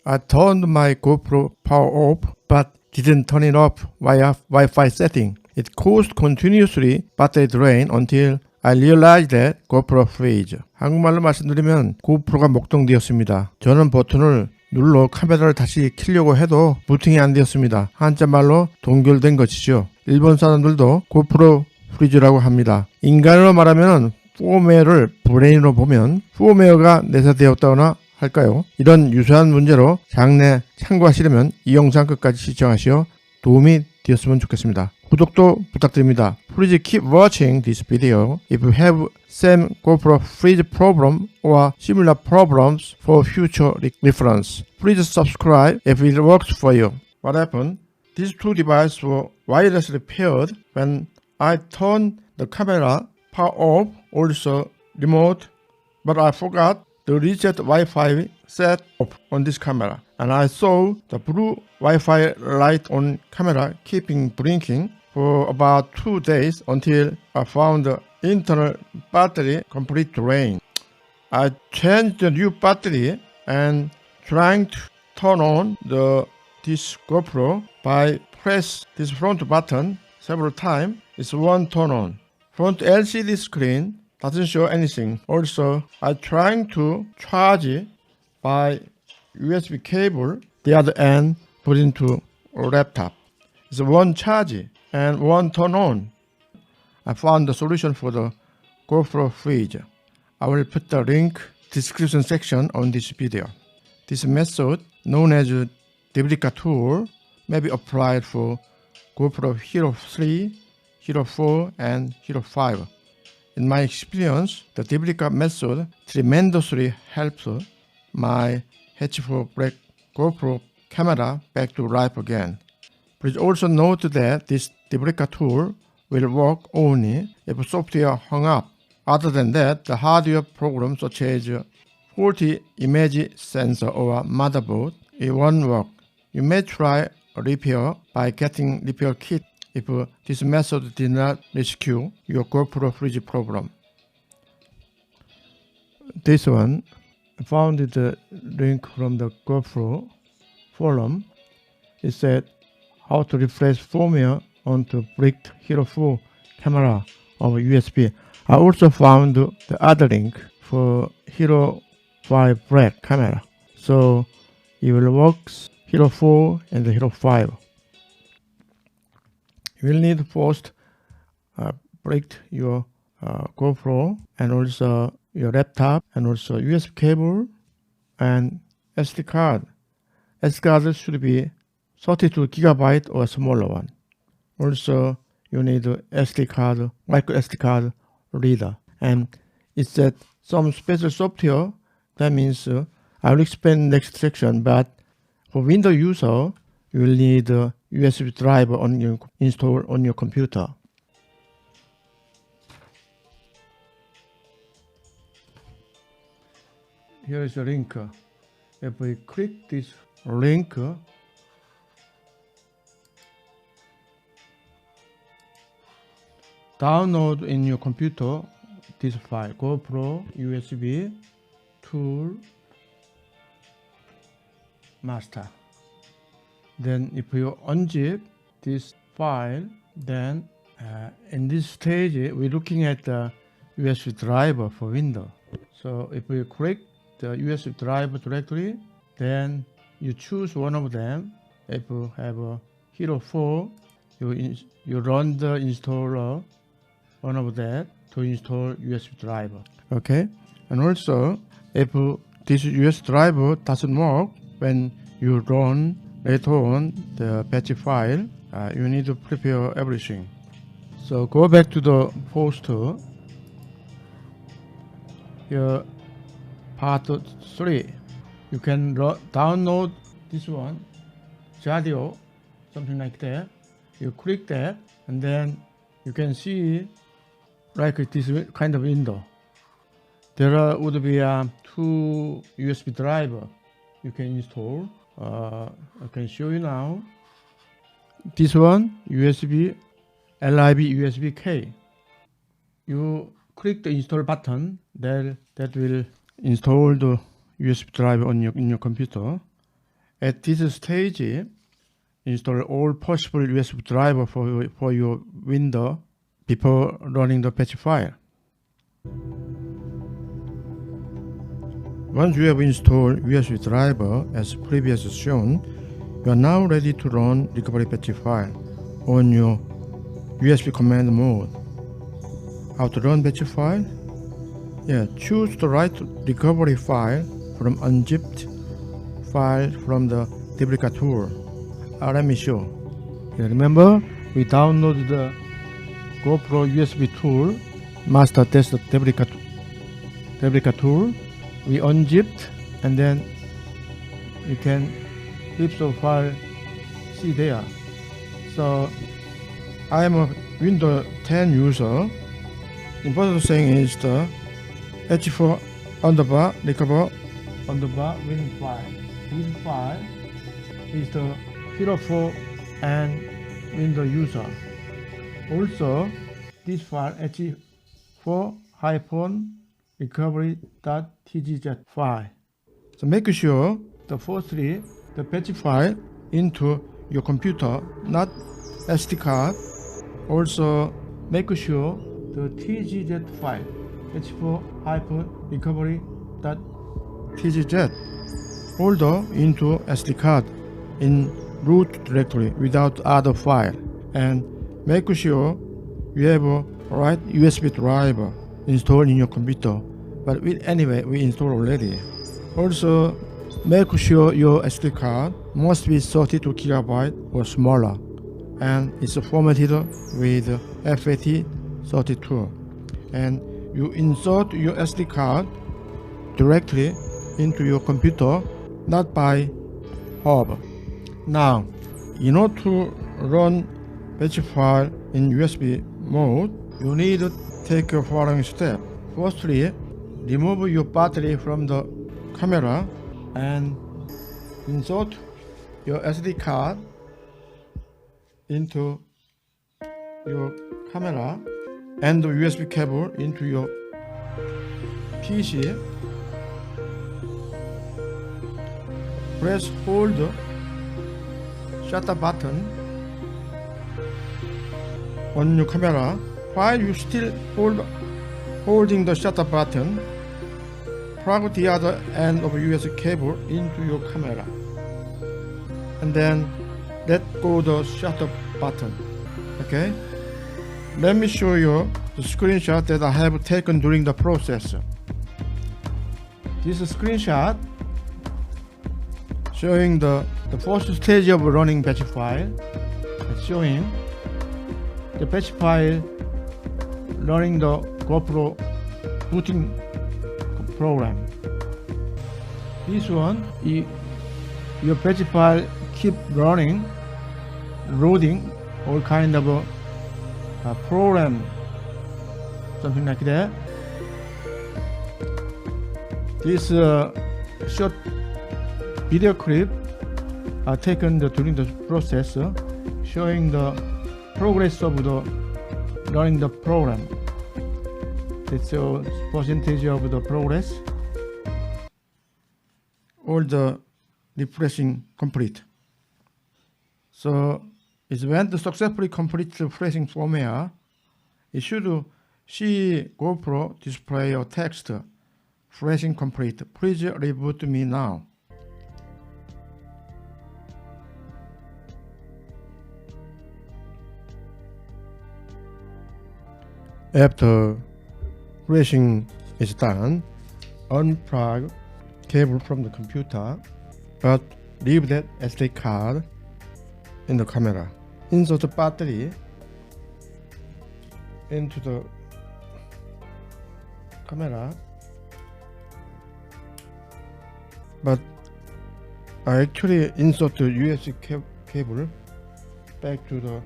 I turned my GoPro power off, but didn't turn it off via Wi-Fi setting. It caused continuously battery drain until I realized that GoPro freeze. 한국말로 말씀드리면 고프로가 목동되었습니다. 저는 버튼을 눌러 카메라를 다시 켜려고 해도 부팅이 안 되었습니다. 한자말로 동결된 것이죠. 일본 사람들도 고프로 프리즈라고 합니다. 인간으로 말하면 푸어메어를 브레인으로 보면 푸어메어가 내사되었다거나 할까요? 이런 유사한 문제로 장내 참고하시려면 이 영상 끝까지 시청하시어 도움이 되었으면 좋겠습니다. 구독도 부탁드립니다. Please keep watching this video if you have same GoPro freeze problem or similar problems for future reference. Please subscribe if it works for you. What happened? These two devices were wirelessly paired when I turned the camera power off, also remote, but I forgot the reset Wi-Fi set up on this camera, and I saw the blue Wi-Fi light on camera keeping blinking for about 2 days until I found the internal battery complete drain. I changed the new battery and trying to turn on this GoPro by press this front button several times. It's one turn on. Front LCD screen doesn't show anything. Also, I trying to charge by USB cable, the other end put into a laptop. It's one charge and one turn on. I found the solution for the GoPro freeze. I will put the link description section on this video. This method, known as Debrica tool, may be applied for GoPro Hero 3, Hero 4, and Hero 5. In my experience, the Debrica method tremendously helps my H4 Black GoPro camera back to life again. Please also note that this Debrica tool will work only if software hung up. Other than that, the hardware programs such as faulty image sensor or motherboard, it won't work. You may try a repair by getting repair kit if this method did not rescue your GoPro freeze problem. This one, I found the link from the GoPro forum. It said how to replace firmware onto bricked Hero 4 camera over USB. I also found the other link for Hero 5 Black camera. So it will work Hero 4 and the Hero 5. You will need first brick your GoPro and also your laptop and also USB cable and SD card. SD card should be 32 gigabyte or smaller one. Also, you need SD card, micro SD card reader, and it said some special software. That means I will explain next section. But for Windows user, you will need a USB drive on your install on your computer. Here is a link. If we click this link, download in your computer this file, GoPro USB tool master. Then if you unzip this file, then in this stage we're looking at the USB driver for Windows. So if we click the USB driver directory, then you choose one of them. If you have a Hero 4, you run the installer, one of that, to install USB driver. Okay, and also if this USB driver doesn't work when you run later on the batch file, you need to prepare everything. So go back to the poster. Here, part 3. You can download this one, Zadio, something like that. You click that, and then you can see like this kind of window. There would be 2 USB driver you can install. I can show you now. This one, USB, LIB USB K. You click the install button, that will install the USB drive in your computer. At this stage, install all possible USB driver for your Windows before running the patch file. Once you have installed USB driver as previously shown, you are now ready to run recovery patch file on your USB command mode. How to run patch file? Choose the right recovery file from unzipped file from the Debrica tool. Let me show. Remember, we downloaded the GoPro USB tool, master test Debrica tool. We unzipped, and then you can flip the file, see there. So I am a Windows 10 user. Important thing is the H4 underbar recover underbar win file. This file is the hero for and Windows user. Also, this file h4-recovery.tgz file. So make sure firstly the patch file into your computer, not SD card. Also make sure the tgz file h4-recovery.tgz folder into SD card in root directory without other file, and make sure you have a right USB driver installed in your computer, but anyway we installed already. Also make sure your SD card must be 32 GB or smaller, and it's formatted with FAT32, and you insert your SD card directly into your computer, not by hub. Now, in order to run patch file in USB mode, you need to take the following step. Firstly, remove your battery from the camera and insert your SD card into your camera and the USB cable into your PC. Press hold the shutter button on your camera. While you still holding the shutter button, plug the other end of USB cable into your camera, and then let go the shutter button. Okay? Let me show you the screenshot that I have taken during the process. This screenshot showing the first stage of running patch file. It's showing the patch file running the GoPro booting program. This one, your patch file keep running, loading all kind of program, something like that. This short video clip are taken during the process, showing the progress of the running the program. It's a percentage of the progress. All the refreshing complete. So it's when the successfully complete the refreshing firmware, it should see GoPro display a text, refreshing complete. Please reboot me now. After refreshing is done, unplug cable from the computer, but leave that SD card in the camera. Insert the battery into the camera, but I actually insert the USB cable back to the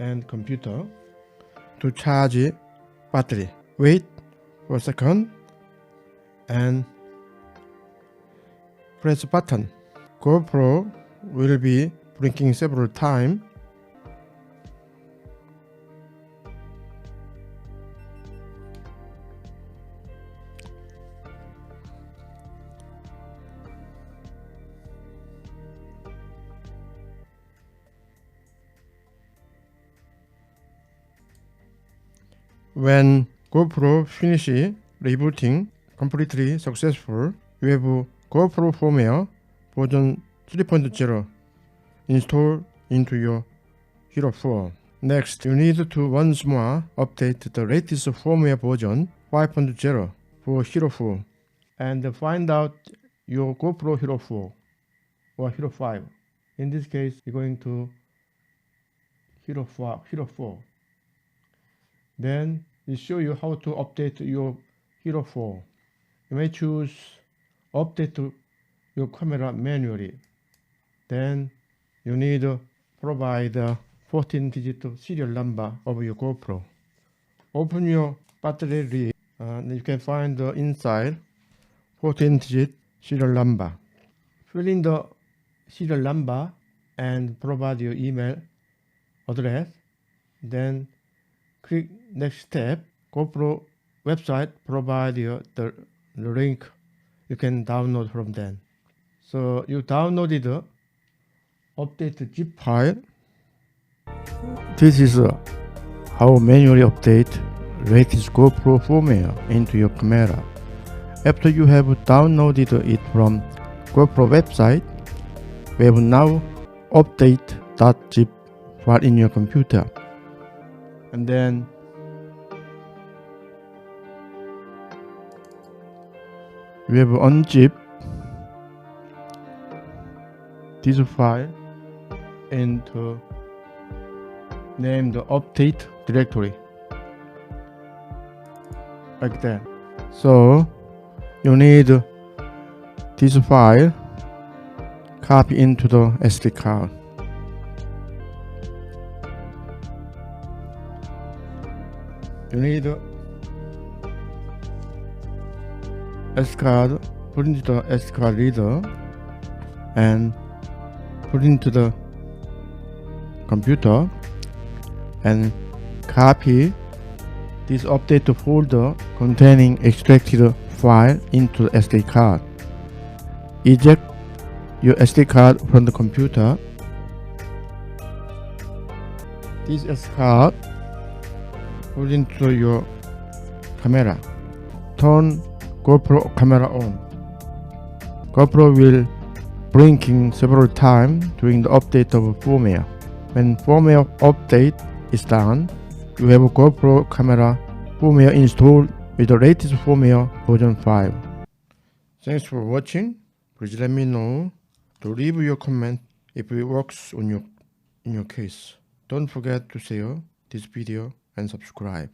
and computer to charge battery. Wait for a second and press button. GoPro will be blinking several times. When GoPro finishes rebooting completely successful, you have GoPro firmware version 3.0 installed into your Hero 4. Next, you need to once more update the latest firmware version 5.0 for Hero 4 and find out your GoPro Hero 4 or Hero 5. In this case, you're going to Hero 4. Then it show you how to update your Hero 4. You may choose update your camera manually. Then you need to provide a 14-digit serial number of your GoPro. Open your battery lead. You can find the inside 14-digit serial number. Fill in the serial number and provide your email address. Then click next step. GoPro website provide you the link you can download from them. So you downloaded the update zip file. This is how manually update latest GoPro firmware into your camera. After you have downloaded it from GoPro website, we have now update.zip file in your computer. And then we have unzip this file and name the update directory like that. So you need this file copy into the SD card. You need SD card, put into the SD card reader and put into the computer and copy this update folder containing extracted file into the SD card. Eject your SD card from the computer. This SD card put into your camera. Turn GoPro camera on. GoPro will blinking several times during the update of firmware. When firmware update is done, you have a GoPro camera firmware installed with the latest firmware version 5. Thanks for watching. Please let me know to leave your comment if it works on in your case. Don't forget to share this video and subscribe.